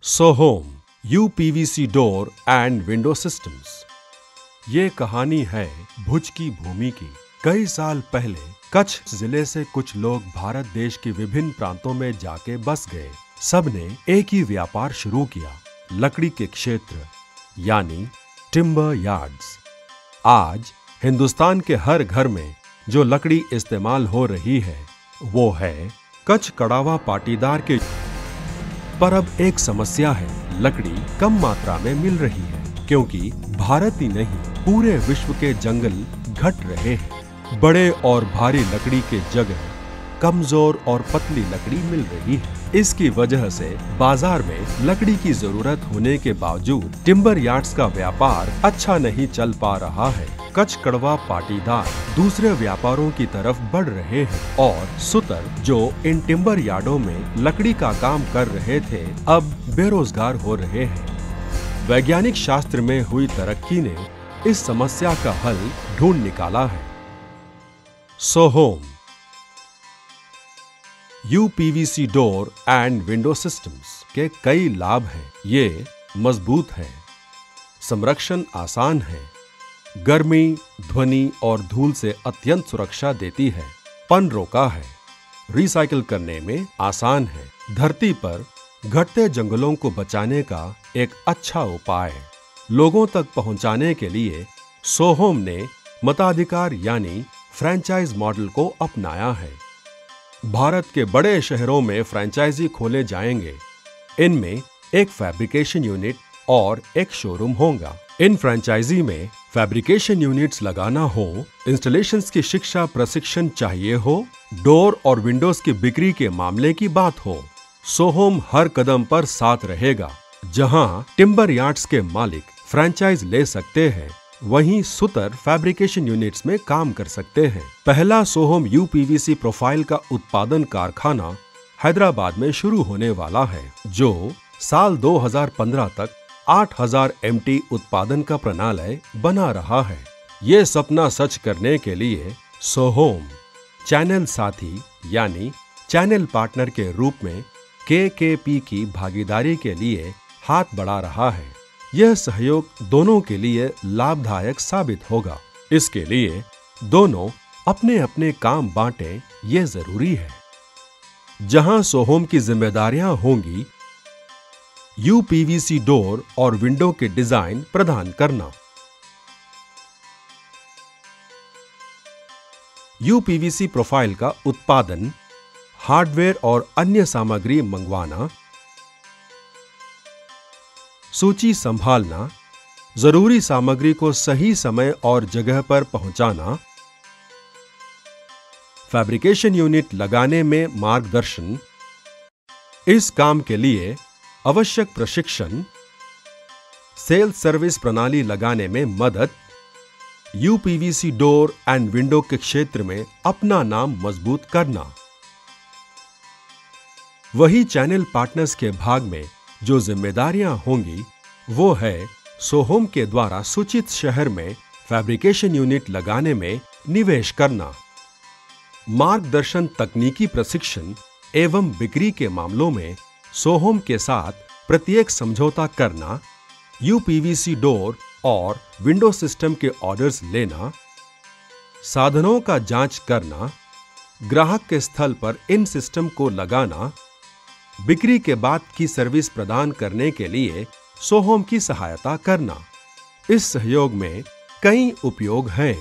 सोहोम UPVC door and window systems. ये कहानी है भुज की भूमि की। कई साल पहले कच्छ जिले से कुछ लोग भारत देश के विभिन्न प्रांतों में जाके बस गए। सबने एक ही व्यापार शुरू किया, लकड़ी के क्षेत्र यानी टिम्बर यार्ड्स। आज हिंदुस्तान के हर घर में जो लकड़ी इस्तेमाल हो रही है वो है कच्छ कड़ावा पाटीदार के। पर अब एक समस्या है, लकड़ी कम मात्रा में मिल रही है क्योंकि भारत ही नहीं पूरे विश्व के जंगल घट रहे हैं। बड़े और भारी लकड़ी के जगह कमजोर और पतली लकड़ी मिल रही है। इसकी वजह से बाजार में लकड़ी की जरूरत होने के बावजूद टिम्बर यार्ड्स का व्यापार अच्छा नहीं चल पा रहा है। कच्छ कड़वा पाटीदार दूसरे व्यापारों की तरफ बढ़ रहे हैं और सुतर जो इन टिम्बर यार्डों में लकड़ी का काम कर रहे थे अब बेरोजगार हो रहे हैं। वैज्ञानिक शास्त्र में हुई तरक्की ने इस समस्या का हल ढूंढ निकाला है। Sohom UPVC door and window systems के कई लाभ हैं। ये मजबूत है, संरक्षण आसान है, गर्मी, ध्वनि और धूल से अत्यंत सुरक्षा देती है, पन रोका है, रिसाइकिल करने में आसान है, धरती पर घटते जंगलों को बचाने का एक अच्छा उपाय है। लोगों तक पहुंचाने के लिए सोहोम ने मताधिकार यानी फ्रैंचाइज मॉडल को अपनाया है। भारत के बड़े शहरों में फ्रैंचाइजी खोले जाएंगे। इनमें एक फैब्रिकेशन यूनिट और एक शोरूम होगा। इन फ्रैंचाइजी में फैब्रिकेशन यूनिट्स लगाना हो, इंस्टॉलेशंस की शिक्षा प्रशिक्षण चाहिए हो, डोर और विंडोज की बिक्री के मामले की बात हो, सोहोम हर कदम पर साथ रहेगा। जहां टिम्बर यार्ड्स के मालिक फ्रैंचाइज ले सकते हैं, वहीं सुतर फैब्रिकेशन यूनिट्स में काम कर सकते हैं। पहला सोहोम यूपीवीसी प्रोफाइल का उत्पादन कारखाना हैदराबाद में शुरू होने वाला है, जो साल 2015 तक 8000 MT उत्पादन का प्रणालय बना रहा है। ये सपना सच करने के लिए सोहोम चैनल साथी यानी चैनल पार्टनर के रूप में KKP की भागीदारी के लिए हाथ बढ़ा रहा है। यह सहयोग दोनों के लिए लाभदायक साबित होगा। इसके लिए दोनों अपने अपने काम बांटें, ये जरूरी है। जहां सोहोम की जिम्मेदारियां होंगी यूपीवीसी डोर और विंडो के डिजाइन प्रदान करना, यूपीवीसी प्रोफाइल का उत्पादन, हार्डवेयर और अन्य सामग्री मंगवाना, सूची संभालना, जरूरी सामग्री को सही समय और जगह पर पहुंचाना, फैब्रिकेशन यूनिट लगाने में मार्गदर्शन, इस काम के लिए आवश्यक प्रशिक्षण, सेल्स सर्विस प्रणाली लगाने में मदद, यूपीवीसी डोर एंड विंडो के क्षेत्र में अपना नाम मजबूत करना। वही चैनल पार्टनर्स के भाग में जो जिम्मेदारियां होंगी वो है सोहोम के द्वारा सूचित शहर में फैब्रिकेशन यूनिट लगाने में निवेश करना, मार्गदर्शन, तकनीकी प्रशिक्षण एवं बिक्री के मामलों में सोहोम के साथ प्रत्येक समझौता करना, यूपीवीसी डोर और विंडो सिस्टम के ऑर्डर्स लेना, साधनों का जांच करना, ग्राहक के स्थल पर इन सिस्टम को लगाना, बिक्री के बाद की सर्विस प्रदान करने के लिए सोहोम की सहायता करना। इस सहयोग में कई उपयोग हैं।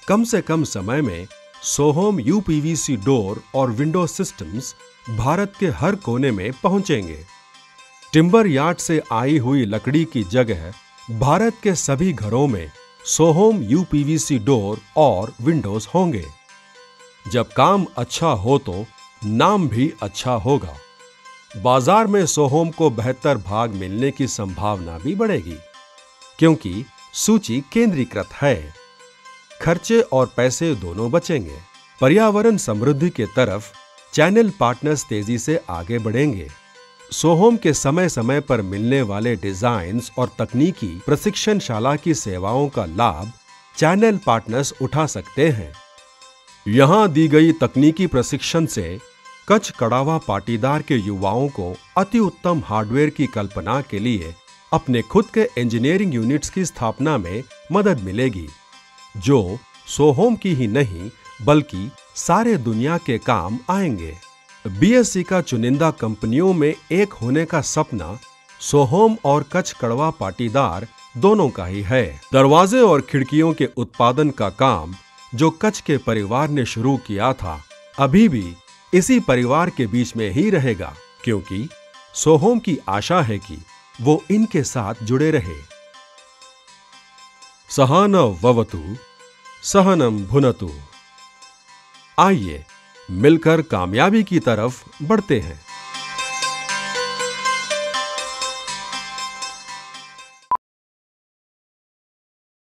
कम से कम समय में सोहोम यूपीवीसी डोर और विंडो सिस्टम्स भारत के हर कोने में पहुंचेंगे। टिम्बर यार्ड से आई हुई लकड़ी की जगह भारत के सभी घरों में सोहोम यूपीवीसी डोर और विंडोज होंगे। जब काम अच्छा हो तो नाम भी अच्छा होगा। बाजार में सोहोम को बेहतर भाग मिलने की संभावना भी बढ़ेगी क्योंकि सूची केंद्रीकृत है। खर्चे और पैसे दोनों बचेंगे। पर्यावरण समृद्धि के तरफ चैनल पार्टनर्स तेजी से आगे बढ़ेंगे। सोहोम के समय समय पर मिलने वाले डिजाइन्स और तकनीकी प्रशिक्षणशाला की सेवाओं का लाभ चैनल पार्टनर्स उठा सकते हैं। यहां दी गई तकनीकी प्रशिक्षण से कच्छ कड़ावा पाटीदार के युवाओं को अति उत्तम हार्डवेयर की कल्पना के लिए अपने खुद के इंजीनियरिंग यूनिट्स की स्थापना में मदद मिलेगी, जो सोहोम की ही नहीं बल्कि सारे दुनिया के काम आएंगे। बीएसई का चुनिंदा कंपनियों में एक होने का सपना सोहोम और कच्छ कड़वा पाटीदार दोनों का ही है। दरवाजे और खिड़कियों के उत्पादन का काम जो कच्छ के परिवार ने शुरू किया था, अभी भी इसी परिवार के बीच में ही रहेगा, क्योंकि सोहोम की आशा है कि वो इनके साथ जुड़े रहे। सहनौ भवतु सहनम भुनतु। आइए मिलकर कामयाबी की तरफ बढ़ते हैं।